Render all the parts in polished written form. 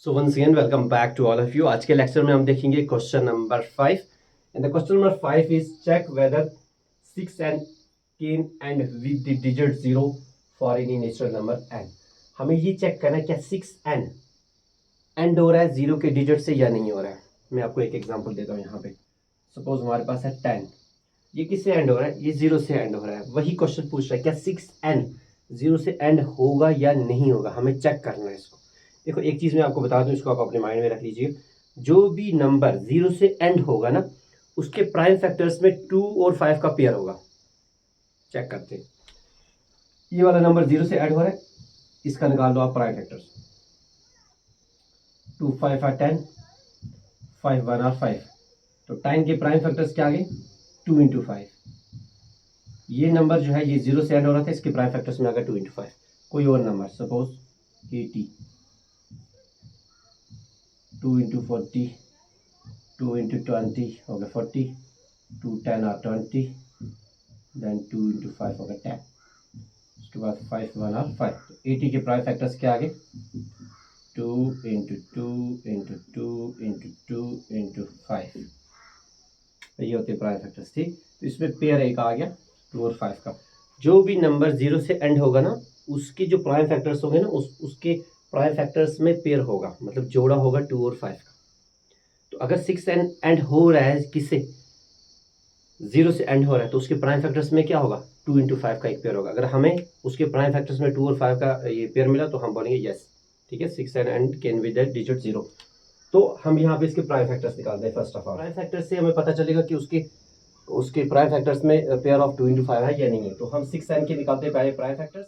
So once again welcome back to all of you. आज के lecture में हम देखेंगे question number 5 and the question number 5 is check whether 6n can end with the digit 0 for any natural number n। हमें ये check करना है क्या 6n एंड हो रहा है 0 के डिजिट से या नहीं हो रहा है। मैं आपको एक एग्जांपल देता हूँ। यहाँ पे सपोज हमारे पास है 10, ये किससे एंड हो रहा है? ये 0 से एंड हो रहा है। वही क्वेश्चन पूछ रहा है क्या 6n 0 से एंड होगा या नहीं होगा, हमें चेक करना है इसको। देखो एक चीज़ मैं आपको बता दूं, इसको आप अपने माइंड में रख लीजिए। जो भी नंबर 0 से एंड होगा ना, उसके प्राइम फैक्टर्स में 2 और 5 का पेयर होगा। चेक करते हैं। ये वाला नंबर 0 से एंड हो रहा है, इसका निकाल दो आप प्राइम फैक्टर्स। 2 5 are 10, 5 1 are 5। तो 10 के प्राइम फैक्टर्स क्या आ गए? 2 इंटू 5। ये नंबर जो है ये 0 से एंड हो रहा था, इसके प्राइम फैक्टर्स में आ गया 2 इंटू 5। कोई और नंबर सपोज 80, 2 इंटू 40, 2 इंटू 20 हो गया 40, 2 10 और 20, देन 2 इंटू 5 हो गया 10, उसके बाद 5 1 और 5। तो 80 के प्राइम फैक्टर्स क्या आ गए? 2 इंटू 2 इंटू 2 इंटू 2 इंटू 5। ये होते प्राइम फैक्टर्स। ठीक, तो इसमें पेयर एक आ गया 2 और 5 का। जो भी नंबर 0 से एंड होगा ना, उसके जो प्राइम फैक्टर्स होंगे ना, उसके प्राइम फैक्टर्स में पेयर होगा, मतलब जोड़ा होगा 2 और 5 का। तो अगर 6n एंड हो रहा है किससे? 0 से एंड हो रहा है, तो उसके प्राइम फैक्टर्स में क्या होगा? 2 इंटू 5 का एक पेयर होगा। अगर हमें उसके प्राइम फैक्टर्स में 2 और 5 का ये पेयर मिला तो हम बोलेंगे यस। ठीक है, 6n and can with the digit 0। तो हम यहाँ पे इसके प्राइम फैक्टर्स निकालते हैं। First of all prime factors से हमें पता चलेगा कि उसके प्राइम फैक्टर्स में पेयर ऑफ 2 इंटू 5 है या नहीं है। तो हम 6n के निकालते हैं पहले प्राइम फैक्टर्स।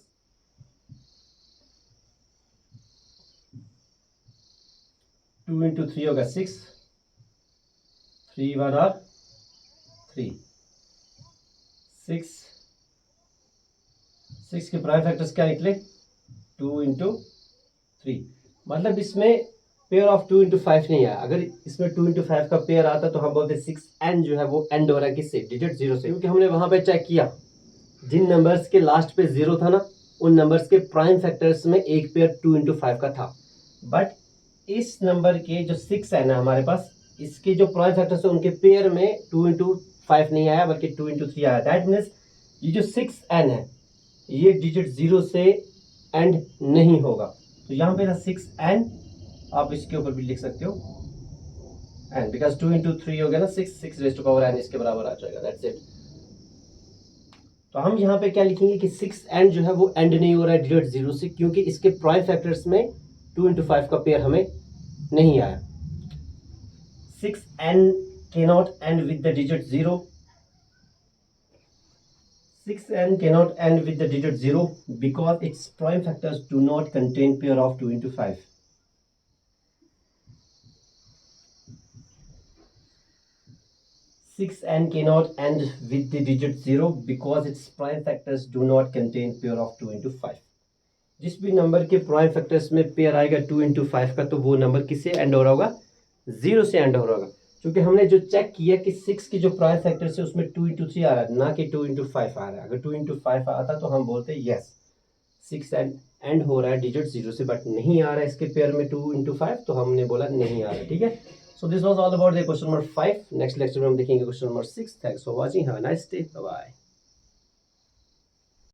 2 इंटू 3 होगा 6, 3 1 और 3, 6 के प्राइम फैक्टर्स क्या निकले? 2 इंटू 3। मतलब इसमें पेयर ऑफ 2 इंटू 5 नहीं आया। अगर इसमें 2 इंटू 5 का पेयर आता तो हम बोलते 6n जो है वो एंड हो रहा है किससे? डिजिट 0 से। क्योंकि हमने वहां पे चेक किया, जिन नंबर्स के लास्ट पे 0 था ना, उन नंबर्स के प्राइम फैक्टर्स में एक पेयर 2 इंटू 5 का था। बट इस नंबर के जो 6n है हमारे पास, इसके जो प्राइम फैक्टर्स है उनके पेयर में 2 इंटू 5 नहीं आया, बल्कि 2 इंटू 3 आया। दैट मीन्स ये जो 6n है ये डिजिट 0 से एंड नहीं होगा। तो यहाँ पे ना 6n आप इसके ऊपर भी लिख सकते हो n, बिकॉज 2 इंटू 3 हो गया ना 6 रेज़ टू पावर n इसके बराबर आ जाएगा। That's it. तो हम यहाँ पे क्या लिखेंगे कि 6n जो है वो एंड नहीं हो रहा है डिजिट 0 से, क्योंकि इसके प्राइम फैक्टर्स में 2 इंटू 5 का पेयर हमें नहीं आया। 6n cannot end with the digit 0. 6n cannot end with the digit 0 because its prime factors do not contain pair of 2 into 5. n cannot end with the digit 0 because its prime factors do not contain pair of 2 into 5. जिस भी number के prime factors में pair आएगा 2 into 5 का, तो वो number किससे and हो रहा होगा? 0 से एंड हो रहा होगा। क्योंकि हमने जो चेक किया कि 6 की जो प्राइम फैक्टर्स है उसमें 2 इंटू 3 आ रहा है, ना कि 2 इंटू 5 आ रहा है। अगर 2 इंटू 5 आता तो हम बोलते यस 6 एंड हो रहा है डिजिट 0 से, बट नहीं आ रहा है इसके पेयर में 2 इंटू 5, तो हमने बोला नहीं आ रहा है। ठीक है, so this was all about the question number 5। Next lecture में हम देखेंगे question number 6। Thanks for watching, have a nice day, bye bye.